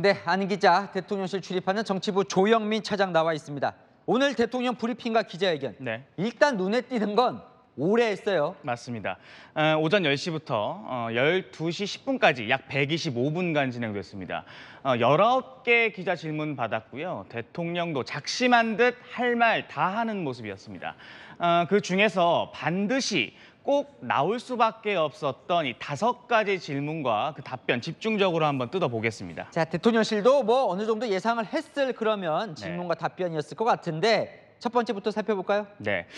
네, 안 기자, 대통령실 출입하는 정치부 조영민 차장 나와 있습니다. 오늘 대통령 브리핑과 기자회견. 네. 일단 눈에 띄는 건 오래 했어요. 맞습니다. 오전 10시부터 12시 10분까지 약 125분간 진행됐습니다. 19개 기자 질문 받았고요. 대통령도 작심한 듯 할 말 다 하는 모습이었습니다. 그 중에서 반드시 꼭 나올 수밖에 없었던 이 5가지 질문과 그 답변 집중적으로 한번 뜯어보겠습니다. 자, 대통령실도 뭐 어느 정도 예상을 했을 그러면 질문과 답변이었을 것 같은데 첫 번째부터 살펴볼까요? 네,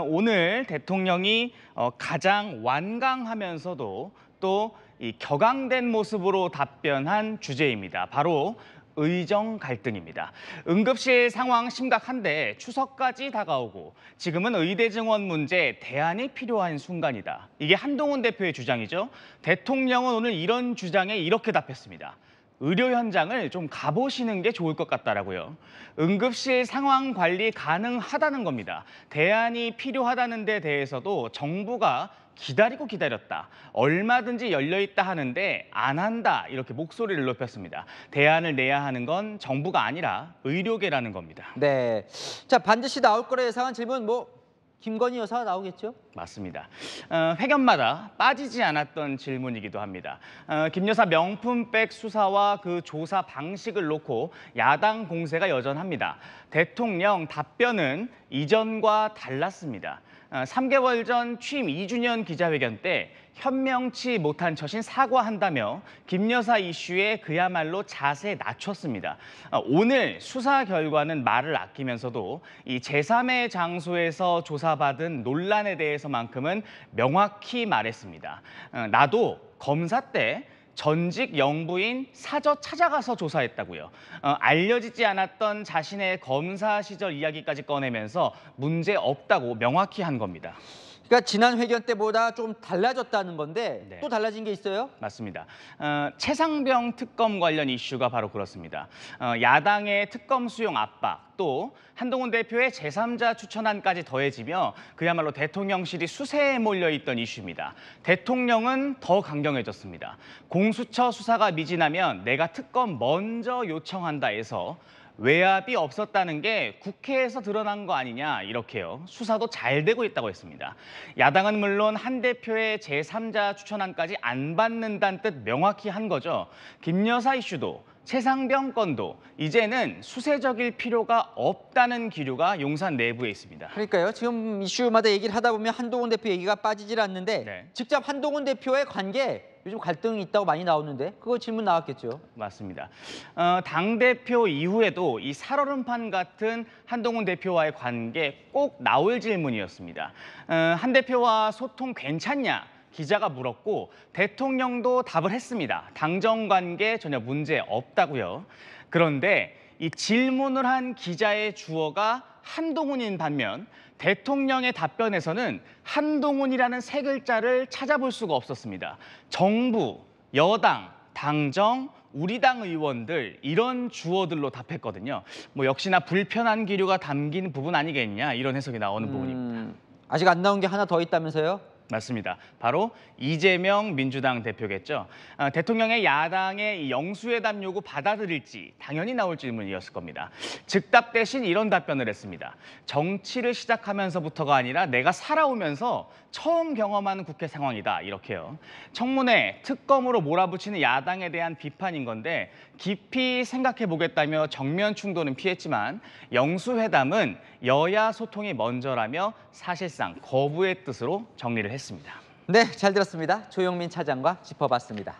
오늘 대통령이 가장 완강하면서도 또 이 격앙된 모습으로 답변한 주제입니다. 바로 의정 갈등입니다. 응급실 상황 심각한데 추석까지 다가오고 지금은 의대 증원 문제 대안이 필요한 순간이다. 이게 한동훈 대표의 주장이죠. 대통령은 오늘 이런 주장에 이렇게 답했습니다. 의료 현장을 좀 가보시는 게 좋을 것 같다라고요. 응급실 상황 관리 가능하다는 겁니다. 대안이 필요하다는 데 대해서도 정부가 기다리고 기다렸다. 얼마든지 열려있다 하는데 안 한다. 이렇게 목소리를 높였습니다. 대안을 내야 하는 건 정부가 아니라 의료계라는 겁니다. 네, 자 반드시 나올 거라 예상한 질문 김건희 여사가 나오겠죠? 맞습니다. 회견마다 빠지지 않았던 질문이기도 합니다. 김 여사 명품백 수사와 그 조사 방식을 놓고 야당 공세가 여전합니다. 대통령 답변은 이전과 달랐습니다. 3개월 전 취임 2주년 기자회견 때 현명치 못한 처신 사과한다며 김 여사 이슈에 그야말로 자세 낮췄습니다. 오늘 수사 결과는 말을 아끼면서도 이 제3의 장소에서 조사받은 논란에 대해서만큼은 명확히 말했습니다. 나도 검사 때 전직 영부인 사저 찾아가서 조사했다고요. 알려지지 않았던 자신의 검사 시절 이야기까지 꺼내면서 문제 없다고 명확히 한 겁니다. 그러니까 지난 회견 때보다 좀 달라졌다는 건데 네. 또 달라진 게 있어요? 맞습니다. 최상병 특검 관련 이슈가 바로 그렇습니다. 야당의 특검 수용 압박, 또 한동훈 대표의 제3자 추천안까지 더해지며 그야말로 대통령실이 수세에 몰려있던 이슈입니다. 대통령은 더 강경해졌습니다. 공수처 수사가 미진하면 내가 특검 먼저 요청한다 해서 외압이 없었다는 게 국회에서 드러난 거 아니냐 이렇게요. 수사도 잘 되고 있다고 했습니다. 야당은 물론 한 대표의 제3자 추천안까지 안 받는다는 뜻 명확히 한 거죠. 김 여사 이슈도 최상병 건도 이제는 수세적일 필요가 없다는 기류가 용산 내부에 있습니다. 그러니까요. 지금 이슈마다 얘기를 하다 보면 한동훈 대표 얘기가 빠지질 않는데 네. 직접 한동훈 대표의 관계 요즘 갈등이 있다고 많이 나오는데 그거 질문 나왔겠죠? 맞습니다. 당대표 이후에도 이 살얼음판 같은 한동훈 대표와의 관계 꼭 나올 질문이었습니다. 한 대표와 소통 괜찮냐? 기자가 물었고 대통령도 답을 했습니다. 당정 관계 전혀 문제 없다고요. 그런데 이 질문을 한 기자의 주어가 한동훈인 반면 대통령의 답변에서는 한동훈이라는 세 글자를 찾아볼 수가 없었습니다. 정부, 여당, 당정, 우리 당 의원들 이런 주어들로 답했거든요. 역시나 불편한 기류가 담긴 부분 아니겠냐 이런 해석이 나오는 부분입니다. 아직 안 나온 게 하나 더 있다면서요? 맞습니다. 바로 이재명 민주당 대표겠죠. 대통령의 야당의 이 영수회담 요구 받아들일지 당연히 나올 질문이었을 겁니다. 즉답 대신 이런 답변을 했습니다. 정치를 시작하면서부터가 아니라 내가 살아오면서 처음 경험하는 국회 상황이다. 이렇게요. 청문회 특검으로 몰아붙이는 야당에 대한 비판인 건데 깊이 생각해보겠다며 정면 충돌은 피했지만 영수회담은 여야 소통이 먼저라며 사실상 거부의 뜻으로 정리를 했습니다. 네, 잘 들었습니다. 조영민 차장과 짚어봤습니다.